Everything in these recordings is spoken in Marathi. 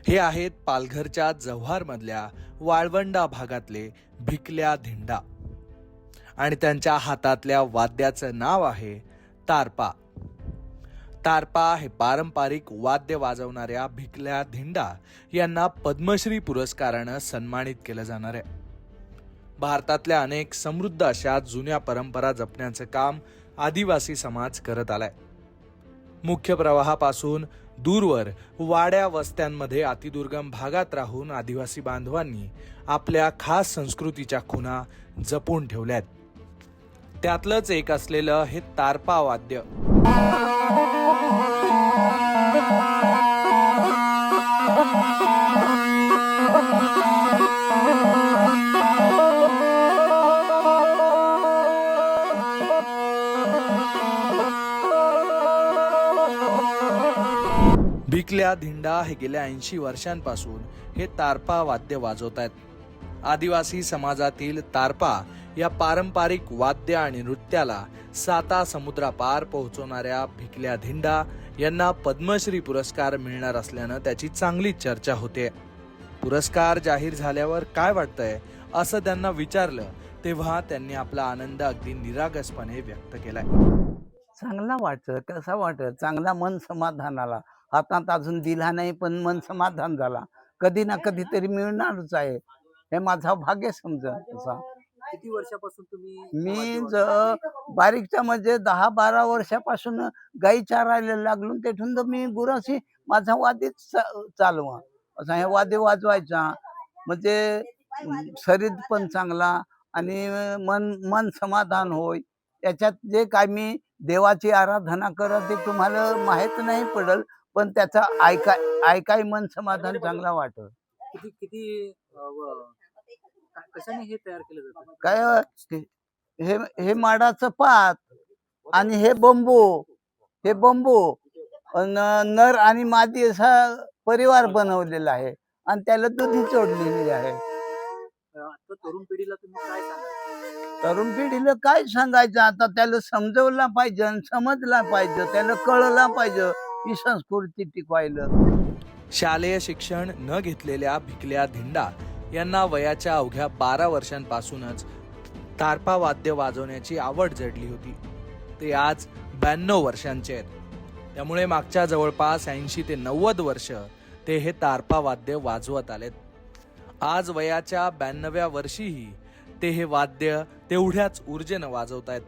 हे आहेत पालघरच्या जव्हारमधल्या वाळवंडा भागातले भिकल्या धिंडा आणि त्यांच्या हातातल्या वाद्याचं नाव आहे तारपा. तारपा हे पारंपरिक वाद्य वाजवणाऱ्या भिकल्या धिंडा यांना पद्मश्री पुरस्कारानं सन्मानित केलं जाणार आहे. भारतातल्या अनेक समृद्ध अशा जुन्या परंपरा जपण्याचं काम आदिवासी समाज करत आलाय. मुख्य प्रवाहापासून दूरवर वाड्या वस्त्यांमध्ये अतिदुर्गम भागात राहून आदिवासी बांधवांनी आपल्या खास संस्कृतीच्या खुणा जपून ठेवल्यात. त्यातलंच एक असलेलं हे तारपा वाद्य. भिकल्या धिंडा हे गेल्या 80 वर्षांपासून हे तारपा वाद्य वाजवत आहेत. आदिवासी समाजातील तारपा या पारंपरिक वाद्य आणि नृत्याला साता समुद्रापार पोहोचवणाऱ्या भिकल्या धिंडा यांना पद्मश्री पुरस्कार मिळणार असल्यानं त्याची चांगली चर्चा होते. पुरस्कार जाहीर झाल्यावर काय वाटतंय असं त्यांना विचारलं तेव्हा त्यांनी आपला आनंद अगदी निरागसपणे व्यक्त केलाय. चांगला वाटत, कसा वाटत, चांगला मन समाधानाला. हातात अजून दिला नाही पण मन समाधान झाला. कधी ना कधी तरी मिळणारच आहे, हे माझा भाग्य समजा. किती वर्षापासून तुम्ही मी बारीकच्या म्हणजे 10-12 वर्षापासून गाई चारायला लागलो. तेथून तर मी गुराशी माझा वाद्यच चालवा, असा हे वाद्य वाजवायचा. म्हणजे शरीर पण चांगला आणि मन समाधान होय. त्याच्यात जे काय मी देवाची आराधना करत ते तुम्हाला माहित नाही पडल, पण त्याचा ऐकाय मन समाधान चांगला वाटत. किती किती कशाने हे तयार केलं जातं? काय हे माडाचं पात आणि हे बंबू नर आणि मादी असा परिवार बनवलेला आहे आणि त्याला दुधी जोडलेली आहे. आता तरुण पिढीला तुम्ही काय सांगाल? तरुण पिढीला काय सांगायचं, आता त्याला समजवला पाहिजे, समजला पाहिजे, त्याला कळला पाहिजे ही संस्कृती टिकवायला. शालेय शिक्षण न घेतलेल्या भिकल्या धिंडा यांना वयाच्या अवघ्या 12 वर्षांपासूनच तारपा वाद्य वाजवण्याची आवड जडली होती. ते आज 92 वर्षांचे आहेत. त्यामुळे मागच्या जवळपास 80 ते 90 वर्ष ते हे तारपा वाद्य वाजवत आलेत. आज वयाच्या 92व्या वर्षीही ते हे वाद्य तेवढ्याच ऊर्जेनं वाजवतायत.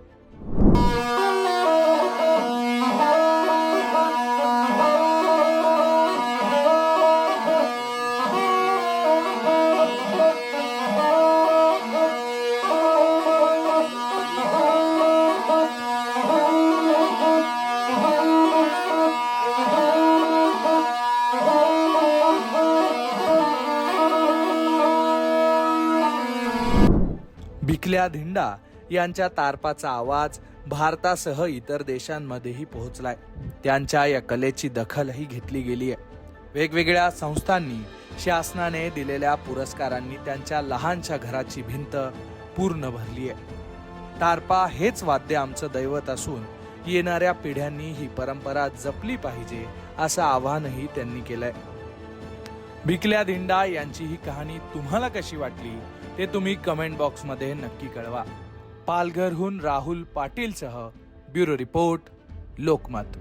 भिकल्या धिंडा यांच्या तारपाचा आवाज भारतासह इतर देशांमध्येही पोहोचलाय. त्यांच्या या कलेची दखलही घेतली गेली आहे. वेगवेगळ्या संस्थांनी शासनाने दिलेल्या पुरस्कारांनी त्यांच्या लहानशा घराची भिंत पूर्ण भरली आहे. तारपा हेच वाद्य आमचं दैवत असून येणाऱ्या पिढ्यांनी ही परंपरा जपली पाहिजे असं आवाहनही त्यांनी केलंय. भिकल्या धिंडा यांची ही कहाणी तुम्हाला कशी वाटली ते तुम्ही कमेंट बॉक्समध्ये नक्की कळवा. पालघरहून राहुल पाटीलसह ब्युरो रिपोर्ट, लोकमत.